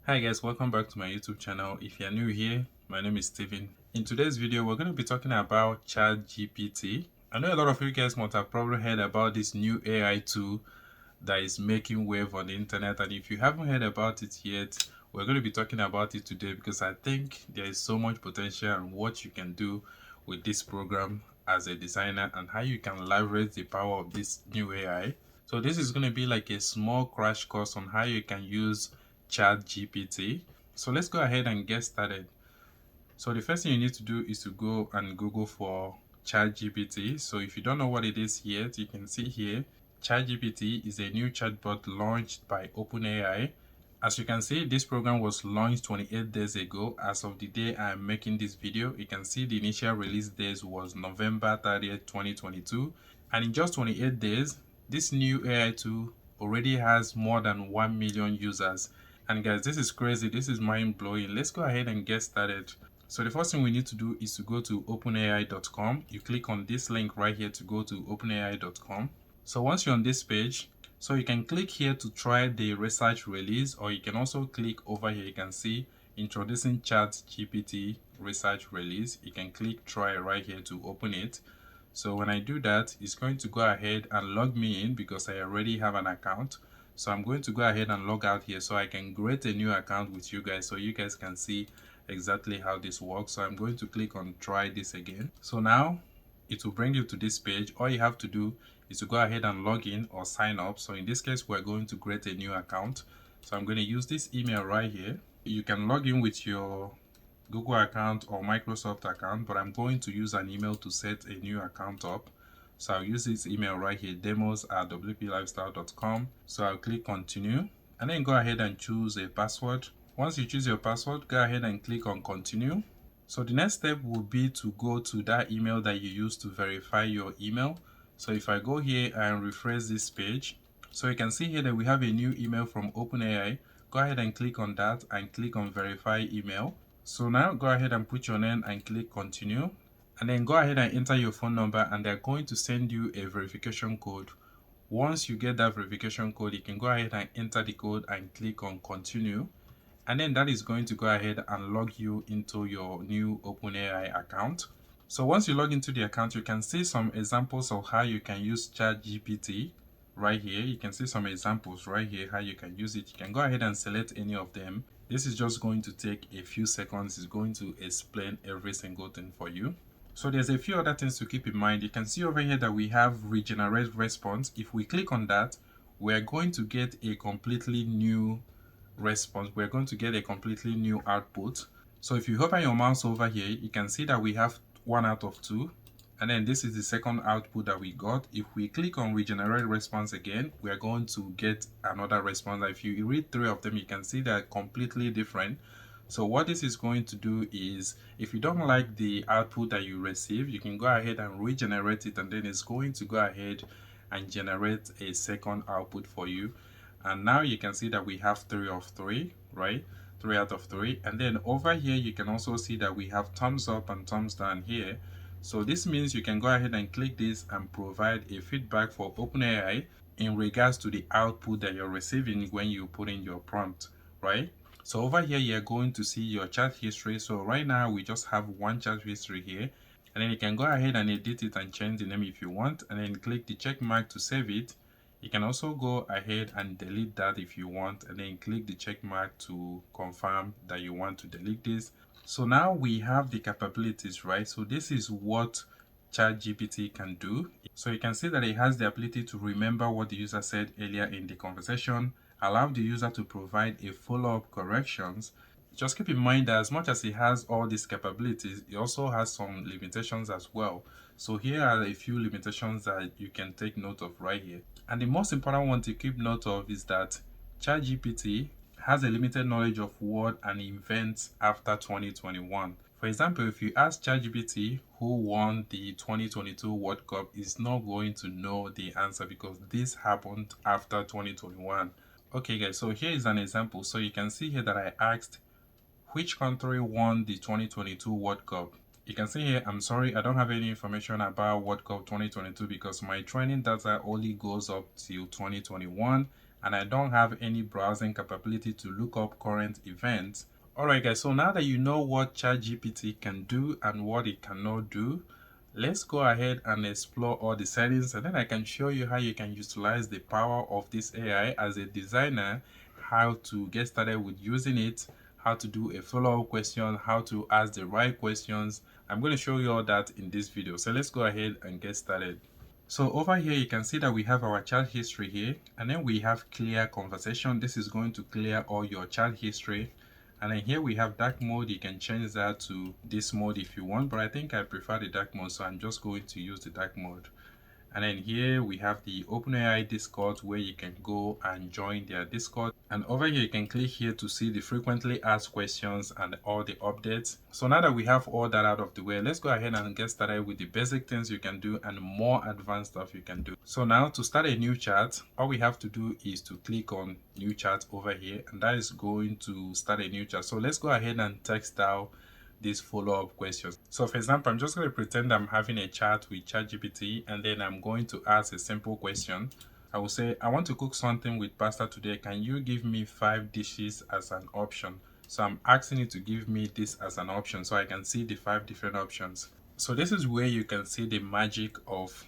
Hi guys, welcome back to my YouTube channel. If you're new here, my name is Steven. In today's video, we're going to be talking about Chat GPT. I know a lot of you guys must have probably heard about this new AI tool that is making wave on the internet, and if you haven't heard about it yet, we're going to be talking about it today because I think there is so much potential and what you can do with this program as a designer and how you can leverage the power of this new AI. So this is going to be like a small crash course on how you can use Chat GPT. So let's go ahead and get started. So the first thing you need to do is to go and Google for Chat GPT. So if you don't know what it is yet, you can see here, Chat GPT is a new chatbot launched by OpenAI. As you can see, this program was launched 28 days ago. As of the day I'm making this video, you can see the initial release date was November 30th, 2022. And in just 28 days, this new AI tool already has more than 1 million users. And guys, this is crazy. This is mind blowing. Let's go ahead and get started. So the first thing we need to do is to go to openai.com. You click on this link right here to go to openai.com. So once you're on this page, so you can click here to try the research release, or you can also click over here. You can see introducing Chat GPT research release. You can click try right here to open it. So when I do that, it's going to go ahead and log me in because I already have an account. So I'm going to go ahead and log out here so I can create a new account with you guys so you guys can see exactly how this works. So I'm going to click on try this again. So now it will bring you to this page. All you have to do is to go ahead and log in or sign up. So in this case, we're going to create a new account. So I'm going to use this email right here. You can log in with your Google account or Microsoft account, but I'm going to use an email to set a new account up. So I'll use this email right here, demos@wplifestyle.com. So I'll click continue and then go ahead and choose a password. Once you choose your password, go ahead and click on continue. So the next step will be to go to that email that you used to verify your email. So if I go here and refresh this page, so you can see here that we have a new email from OpenAI. Go ahead and click on that and click on verify email. So now go ahead and put your name and click continue. And then go ahead and enter your phone number and they're going to send you a verification code. Once you get that verification code, you can go ahead and enter the code and click on continue. And then that is going to go ahead and log you into your new OpenAI account. So once you log into the account, you can see some examples of how you can use ChatGPT right here. You can see some examples right here how you can use it. You can go ahead and select any of them. This is just going to take a few seconds. It's going to explain every single thing for you. So there's a few other things to keep in mind. You can see over here that we have regenerate response. If we click on that, we're going to get a completely new response. We're going to get a completely new output. So if you hover your mouse over here, you can see that we have 1 out of 2. And then this is the second output that we got. If we click on regenerate response again, we are going to get another response. If you read 3 of them, you can see they're completely different. So what this is going to do is, if you don't like the output that you receive, you can go ahead and regenerate it, and then it's going to go ahead and generate a second output for you. And now you can see that we have 3 of 3, right? 3 out of 3. And then over here, you can also see that we have thumbs up and thumbs down here. So this means you can go ahead and click this and provide a feedback for OpenAI in regards to the output that you're receiving when you put in your prompt, right? So over here, you're going to see your chat history. So right now, we just have one chat history here. And then you can go ahead and edit it and change the name if you want. And then click the check mark to save it. You can also go ahead and delete that if you want, and then click the check mark to confirm that you want to delete this. So now we have the capabilities, right? So this is what ChatGPT can do. So you can see that it has the ability to remember what the user said earlier in the conversation, allow the user to provide a follow-up corrections. Just keep in mind that as much as it has all these capabilities, it also has some limitations as well. So here are a few limitations that you can take note of right here. And the most important one to keep note of is that ChatGPT has a limited knowledge of world and events after 2021. For example, if you ask ChatGPT who won the 2022 World Cup, it's not going to know the answer because this happened after 2021. Okay guys, so here is an example. So you can see here that I asked which country won the 2022 World Cup. You can see here, I'm sorry, I don't have any information about World Cup 2022 because my training data only goes up till 2021 and I don't have any browsing capability to look up current events. Alright guys, so now that you know what ChatGPT can do and what it cannot do, let's go ahead and explore all the settings, and then I can show you how you can utilize the power of this AI as a designer, how to get started with using it, how to do a follow-up question, how to ask the right questions. I'm going to show you all that in this video. So let's go ahead and get started. So over here, you can see that we have our chat history here, and then we have clear conversation. This is going to clear all your chat history. And then here we have dark mode. You can change that to this mode if you want, but I think I prefer the dark mode, so I'm just going to use the dark mode. And then here we have the OpenAI Discord, where you can go and join their Discord. And over here, you can click here to see the frequently asked questions and all the updates. So now that we have all that out of the way, let's go ahead and get started with the basic things you can do and more advanced stuff you can do. So now to start a new chat, all we have to do is to click on new chat over here, and that is going to start a new chat. So let's go ahead and text out these follow-up questions. So for example, I'm just going to pretend I'm having a chat with ChatGPT, and then I'm going to ask a simple question. I will say, I want to cook something with pasta today. Can you give me 5 dishes as an option? So I'm asking it to give me this as an option so I can see the 5 different options. So this is where you can see the magic of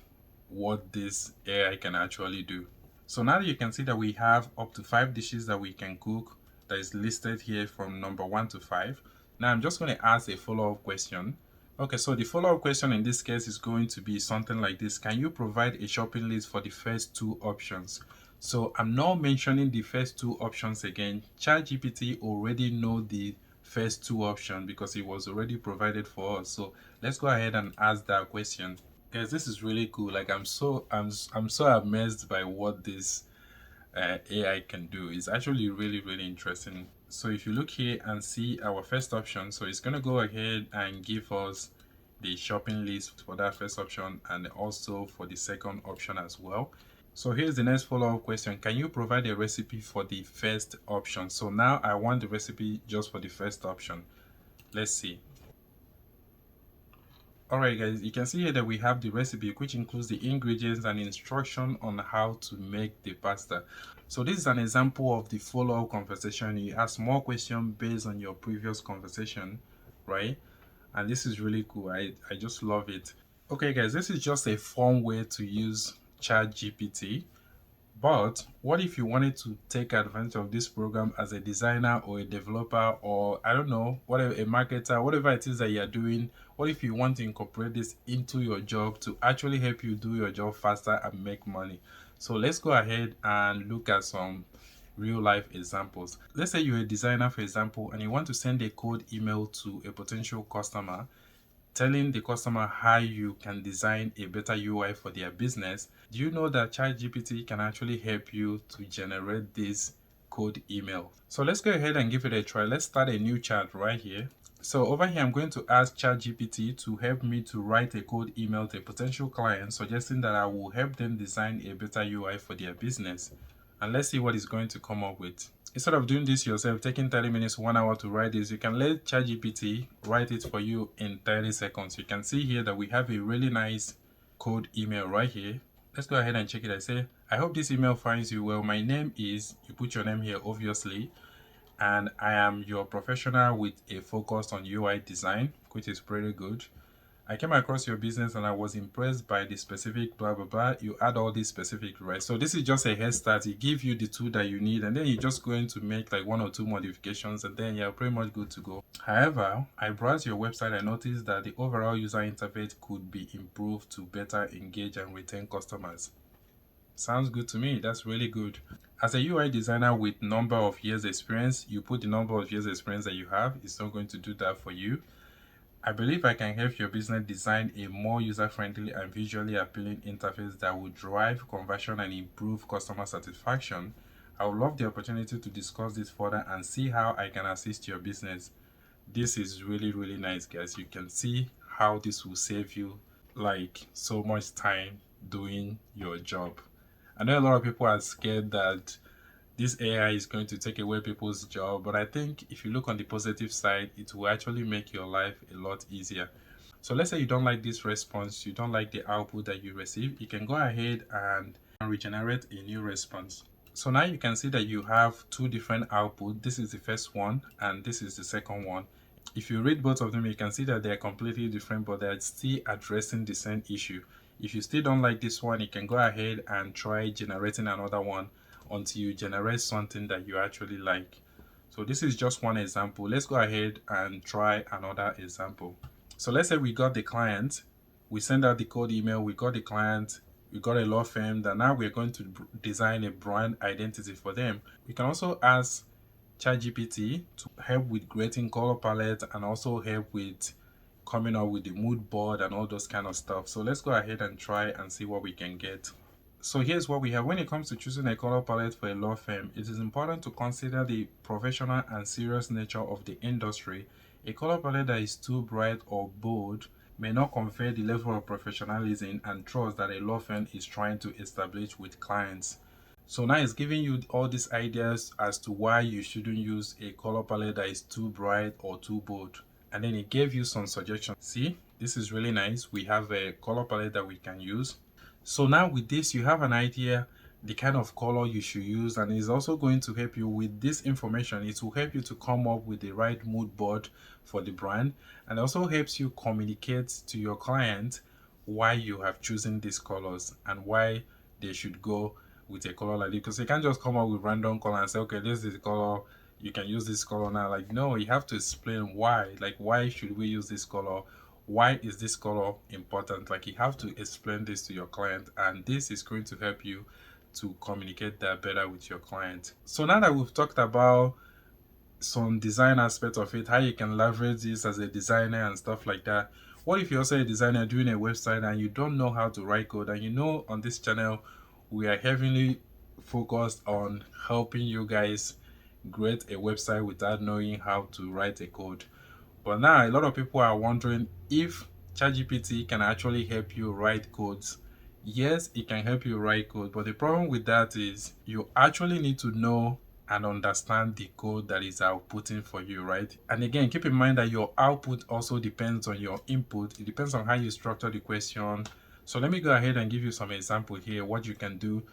what this AI can actually do. So now you can see that we have up to 5 dishes that we can cook that is listed here from number 1 to 5. Now I'm just going to ask a follow-up question. Okay, so the follow-up question in this case is going to be something like this. Can you provide a shopping list for the first 2 options? So I'm not mentioning the first 2 options again. ChatGPT already know the first 2 options because it was already provided for us. So let's go ahead and ask that question. Guys, this is really cool. Like I'm so amazed by what this AI can do. It's actually really interesting. So if you look here and see our first option, so it's going to go ahead and give us the shopping list for that first option and also for the second option as well. So here's the next follow-up question. Can you provide a recipe for the first option? So now I want the recipe just for the first option. Let's see. Alright guys, you can see here that we have the recipe, which includes the ingredients and instruction on how to make the pasta. So this is an example of the follow-up conversation. You ask more questions based on your previous conversation, right? And this is really cool. I just love it. Okay guys, this is just a fun way to use ChatGPT. But what if you wanted to take advantage of this program as a designer or a developer, or I don't know, whatever, a marketer, whatever it is that you're doing? What if you want to incorporate this into your job to actually help you do your job faster and make money? So let's go ahead and look at some real life examples. Let's say you're a designer, for example, and you want to send a cold email to a potential customer telling the customer how you can design a better UI for their business. Do you know that ChatGPT can actually help you to generate this code email? So let's go ahead and give it a try. Let's start a new chat right here. So over here, I'm going to ask ChatGPT to help me to write a code email to a potential client, suggesting that I will help them design a better UI for their business. And let's see what it's going to come up with. Instead of doing this yourself, taking 30 minutes, 1 hour to write this, you can let ChatGPT write it for you in 30 seconds. You can see here that we have a really nice code email right here. Let's go ahead and check it. I say, I hope this email finds you well. My name is, you put your name here obviously, and I am your professional with a focus on UI design, which is pretty good. I came across your business and I was impressed by the specific blah blah blah. You add all these specific, right? So this is just a head start. It gives you the tool that you need, and then you're just going to make like 1 or 2 modifications, and then you're pretty much good to go. However, I browsed your website and noticed that the overall user interface could be improved to better engage and retain customers. Sounds good to me. That's really good. As a UI designer with number of years experience, you put the number of years experience that you have. It's not going to do that for you. I believe I can help your business design a more user-friendly and visually appealing interface that will drive conversion and improve customer satisfaction. I would love the opportunity to discuss this further and see how I can assist your business. This is really nice, guys. You can see how this will save you like so much time doing your job. I know a lot of people are scared that this AI is going to take away people's job, but I think if you look on the positive side, it will actually make your life a lot easier. So let's say you don't like this response, you don't like the output that you receive, you can go ahead and regenerate a new response. So now you can see that you have two different outputs. This is the first one and this is the second one. If you read both of them, you can see that they're completely different, but they're still addressing the same issue. If you still don't like this one, you can go ahead and try generating another one until you generate something that you actually like. So this is just one example. Let's go ahead and try another example. So let's say we got the client, we send out the code email, we got the client, we got a law firm that now we're going to design a brand identity for them. We can also ask Chat GPT to help with creating color palette and also help with coming up with the mood board and all those kind of stuff. So let's go ahead and try and see what we can get. So here's what we have. When it comes to choosing a color palette for a law firm, it is important to consider the professional and serious nature of the industry. A color palette that is too bright or bold may not convey the level of professionalism and trust that a law firm is trying to establish with clients. So now it's giving you all these ideas as to why you shouldn't use a color palette that is too bright or too bold. And then it gave you some suggestions. See, this is really nice. We have a color palette that we can use. So now with this, you have an idea the kind of color you should use, and it's also going to help you with this information. It will help you to come up with the right mood board for the brand, and also helps you communicate to your client why you have chosen these colors and why they should go with a color like this, because you can't just come up with random color and say, okay, this is the color, you can use this color now. Like, no, you have to explain why. Like, why should we use this color? Why is this color important? Like, you have to explain this to your client, and this is going to help you to communicate that better with your client. So now that we've talked about some design aspect of it, how you can leverage this as a designer and stuff like that, what if you're also a designer doing a website and you don't know how to write code? And you know, on this channel we are heavily focused on helping you guys create a website without knowing how to write a code. But now a lot of people are wondering if ChatGPT can actually help you write codes. Yes, it can help you write code, but the problem with that is you actually need to know and understand the code that is outputting for you, right? And again, keep in mind that your output also depends on your input. It depends on how you structure the question. So let me go ahead and give you some example here, what you can do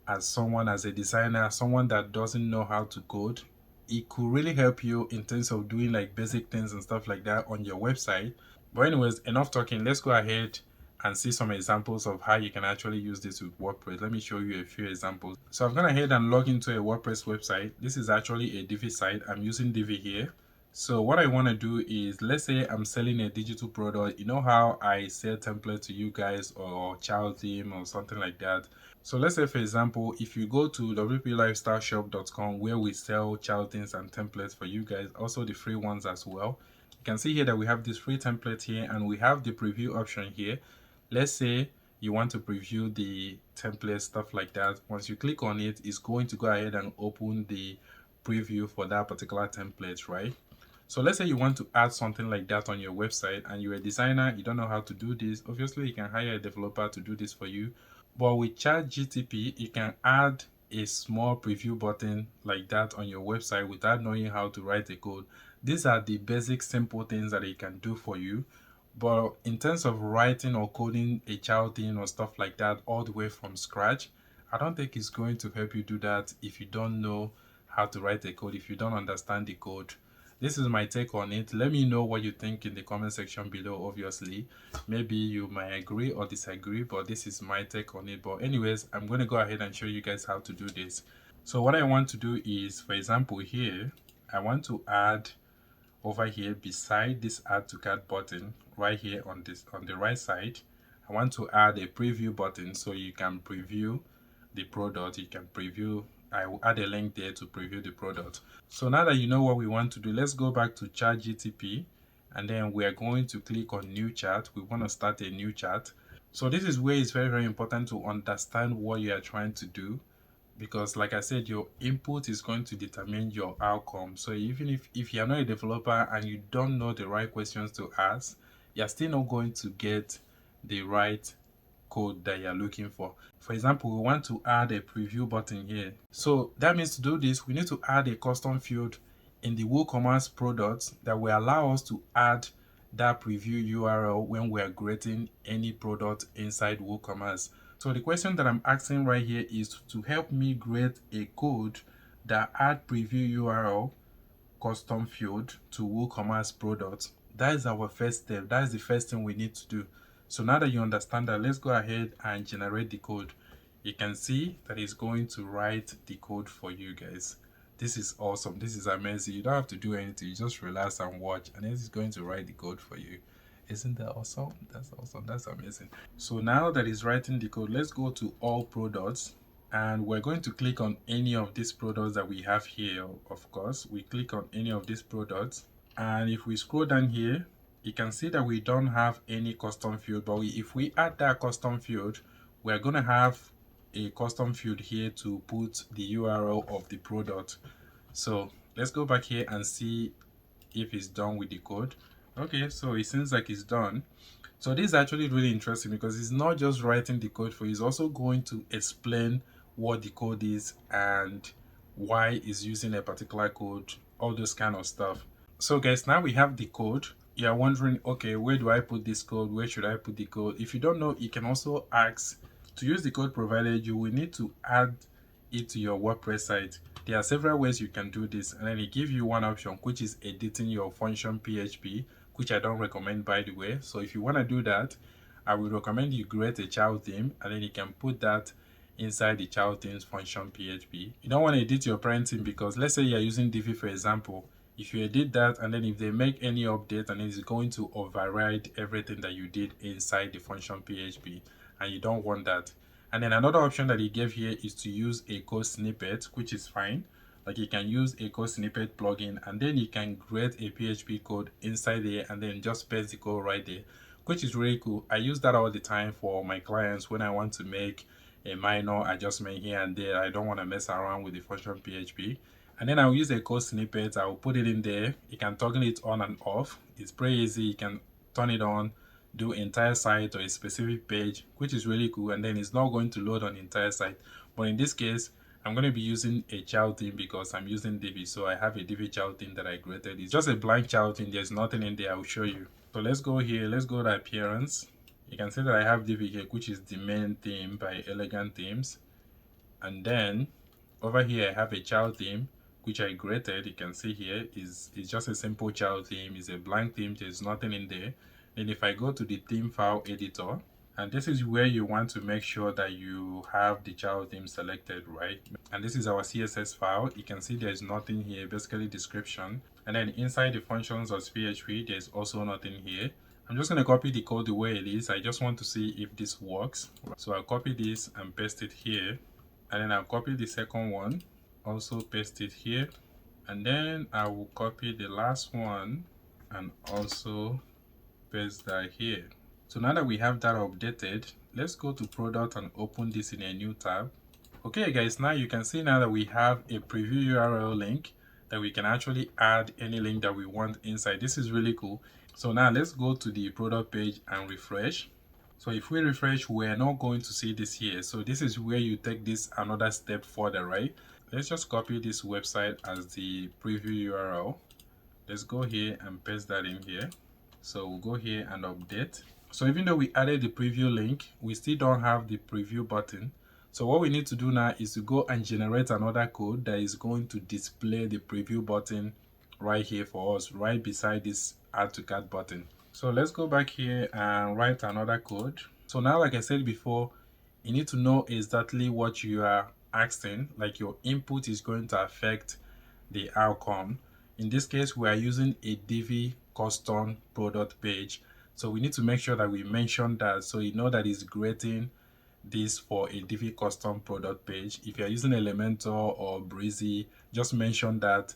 as someone, as a designer, someone that doesn't know how to code. It could really help you in terms of doing like basic things and stuff like that on your website. But anyways, enough talking. Let's go ahead and see some examples of how you can actually use this with WordPress. Let me show you a few examples. So I've gone ahead and logged into a WordPress website. This is actually a Divi site. I'm using Divi here. So what I want to do is, let's say I'm selling a digital product. You know how I sell templates to you guys, or child theme or something like that. So let's say, for example, if you go to wplifestyleshop.com, where we sell child themes and templates for you guys, also the free ones as well. You can see here that we have this free template here, and we have the preview option here. Let's say you want to preview the template, stuff like that. Once you click on it, it's going to go ahead and open the preview for that particular template, right? So let's say you want to add something like that on your website, and you're a designer, you don't know how to do this. Obviously, you can hire a developer to do this for you. But with Chat GPT, you can add a small preview button like that on your website without knowing how to write a code. These are the basic simple things that it can do for you. But in terms of writing or coding a child thing or stuff like that all the way from scratch, I don't think it's going to help you do that if you don't know how to write a code, if you don't understand the code. This is my take on it. Let me know what you think in the comment section below. Obviously, maybe you might agree or disagree, but this is my take on it. But anyways, I'm going to go ahead and show you guys how to do this. So what I want to do is, for example, here I want to add over here beside this add to cart button, right here on the right side, I want to add a preview button so you can preview the product. You can preview, I will add a link there to preview the product. So now that you know what we want to do, let's go back to Chat GTP, and then we are going to click on new chat. We want to start a new chat. So this is where it's very, very important to understand what you are trying to do, because like I said, your input is going to determine your outcome. So even if you're not a developer and you don't know the right questions to ask, you're still not going to get the right code that you're looking for. For example, we want to add a preview button here. So that means to do this, we need to add a custom field in the WooCommerce products that will allow us to add that preview URL when we are creating any product inside WooCommerce. So the question that I'm asking right here is to help me create a code that add preview URL custom field to WooCommerce products. That is our first step. That is the first thing we need to do. So now that you understand that, let's go ahead and generate the code. You can see that it's going to write the code for you guys. This is awesome. This is amazing. You don't have to do anything. You just relax and watch, and it's going to write the code for you. Isn't that awesome? That's awesome. That's amazing. So now that it's writing the code, let's go to all products, and we're going to click on any of these products that we have here. Of course, we click on any of these products, and if we scroll down here, you can see that we don't have any custom field, but if we add that custom field, we're going to have a custom field here to put the URL of the product. So let's go back here and see if it's done with the code. Okay, so it seems like it's done. So this is actually really interesting because it's not just writing the code for you, it's also going to explain what the code is and why it's using a particular code, all those kind of stuff. So guys, now we have the code. You're wondering, okay, where do I put this code? Where should I put the code? If you don't know, you can also ask to use the code provided. You will need to add it to your WordPress site. There are several ways you can do this, and then it gives you one option, which is editing your function PHP, which I don't recommend, by the way. So if you want to do that, I would recommend you create a child theme, and then you can put that inside the child themes function PHP. You don't want to edit your parent theme because let's say you're using Divi, for example. If you edit that, and then if they make any update, and it's going to override everything that you did inside the function PHP, and you don't want that. And then another option that he gave here is to use a code snippet, which is fine. Like you can use a code snippet plugin, and then you can create a PHP code inside there and then just paste the code right there, which is really cool. I use that all the time for my clients when I want to make a minor adjustment here and there. I don't want to mess around with the function PHP. And then I'll use a code snippet. I'll put it in there. You can toggle it on and off. It's pretty easy. You can turn it on, do entire site or a specific page, which is really cool, and then it's not going to load on the entire site. But in this case, I'm going to be using a child theme because I'm using Divi. So I have a Divi child theme that I created. It's just a blank child theme. There's nothing in there. I'll show you. So let's go here. Let's go to appearance. You can see that I have Divi here, which is the main theme by Elegant Themes. And then over here, I have a child theme, which I created. You can see here is just a simple child theme. It's a blank theme. There's nothing in there. And if I go to the theme file editor, and this is where you want to make sure that you have the child theme selected, right? And this is our CSS file. You can see there's nothing here, basically description. And then inside the functions of PHP, there's also nothing here. I'm just going to copy the code the way it is. I just want to see if this works. So I'll copy this and paste it here. And then I'll copy the second one, also paste it here. And then I will copy the last one and also paste that here. So now that we have that updated, let's go to product and open this in a new tab. Okay guys, now you can see now that we have a preview URL link that we can actually add any link that we want inside. This is really cool. So now let's go to the product page and refresh. So if we refresh, we're not going to see this here. So this is where you take this another step further, right? Let's just copy this website as the preview URL. Let's go here and paste that in here. So we'll go here and update. So even though we added the preview link, we still don't have the preview button. So what we need to do now is to go and generate another code that is going to display the preview button right here for us, right beside this add to cart button. So let's go back here and write another code. So now, like I said before, you need to know exactly what you are asking, like your input is going to affect the outcome. In this case, we are using a Divi custom product page. So we need to make sure that we mention that, so you know that it's creating this for a Divi custom product page. If you're using Elementor or Breezy, just mention that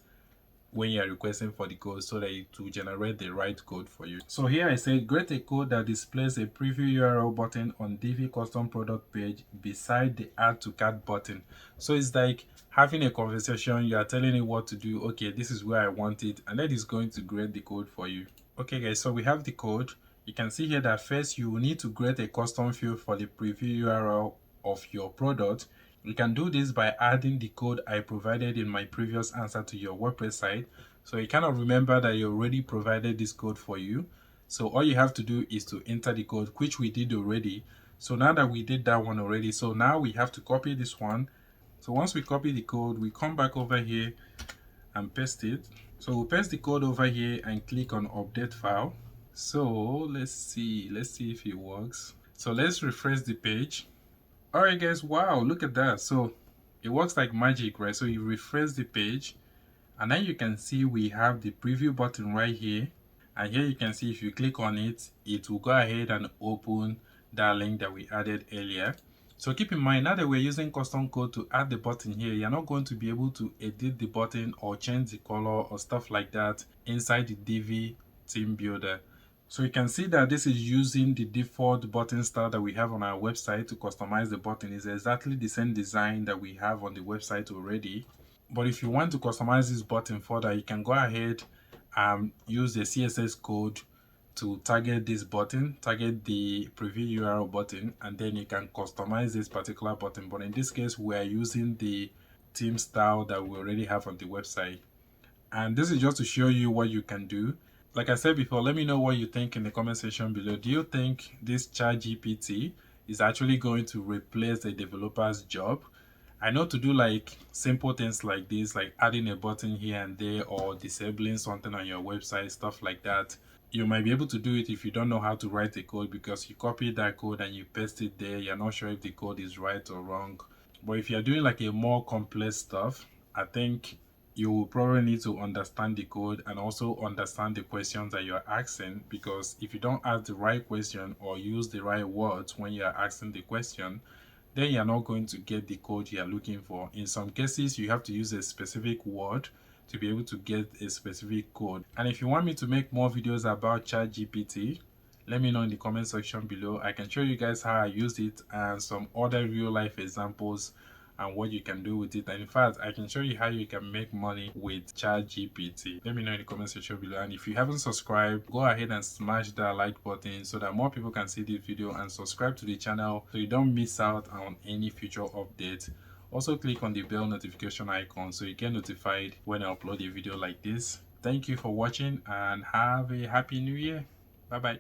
when you're requesting for the code so that it will generate the right code for you. So here I said create a code that displays a preview URL button on Divi custom product page beside the add to cart button. So it's like having a conversation. You are telling it what to do. Okay, this is where I want it, and that is going to create the code for you. Okay guys, so we have the code. You can see here that first you will need to create a custom field for the preview URL of your product. You can do this by adding the code I provided in my previous answer to your WordPress site. So you cannot remember that you already provided this code for you. So all you have to do is to enter the code, which we did already. So now that we did that one already, so now we have to copy this one. So once we copy the code, we come back over here and paste it. So we'll paste the code over here and click on update file. So let's see if it works. So let's refresh the page. All right guys, wow, look at that. So it works like magic, right? So you refresh the page and then you can see we have the preview button right here. And here you can see if you click on it, it will go ahead and open that link that we added earlier. So keep in mind, now that we're using custom code to add the button here, you're not going to be able to edit the button or change the color or stuff like that inside the Divi theme builder. So you can see that this is using the default button style that we have on our website to customize the button. It's exactly the same design that we have on the website already. But if you want to customize this button further, you can go ahead and use the CSS code to target this button, target the preview URL button, and then you can customize this particular button. But in this case, we are using the theme style that we already have on the website. And this is just to show you what you can do. Like I said before, let me know what you think in the comment section below. Do you think this Chat GPT is actually going to replace the developer's job? I know to do like simple things like this, like adding a button here and there or disabling something on your website, stuff like that. You might be able to do it if you don't know how to write the code, because you copy that code and you paste it there. You're not sure if the code is right or wrong. But if you're doing like a more complex stuff, I think you will probably need to understand the code and also understand the questions that you're asking, because if you don't ask the right question or use the right words when you're asking the question, then you're not going to get the code you're looking for. In some cases, you have to use a specific word to be able to get a specific code. And if you want me to make more videos about ChatGPT, let me know in the comment section below. I can show you guys how I use it and some other real life examples and what you can do with it. And in fact, I can show you how you can make money with ChatGPT. Let me know in the comment section below. And if you haven't subscribed, go ahead and smash that like button so that more people can see this video, and subscribe to the channel so you don't miss out on any future updates. Also click on the bell notification icon so you get notified when I upload a video like this. Thank you for watching and have a happy new year. Bye bye.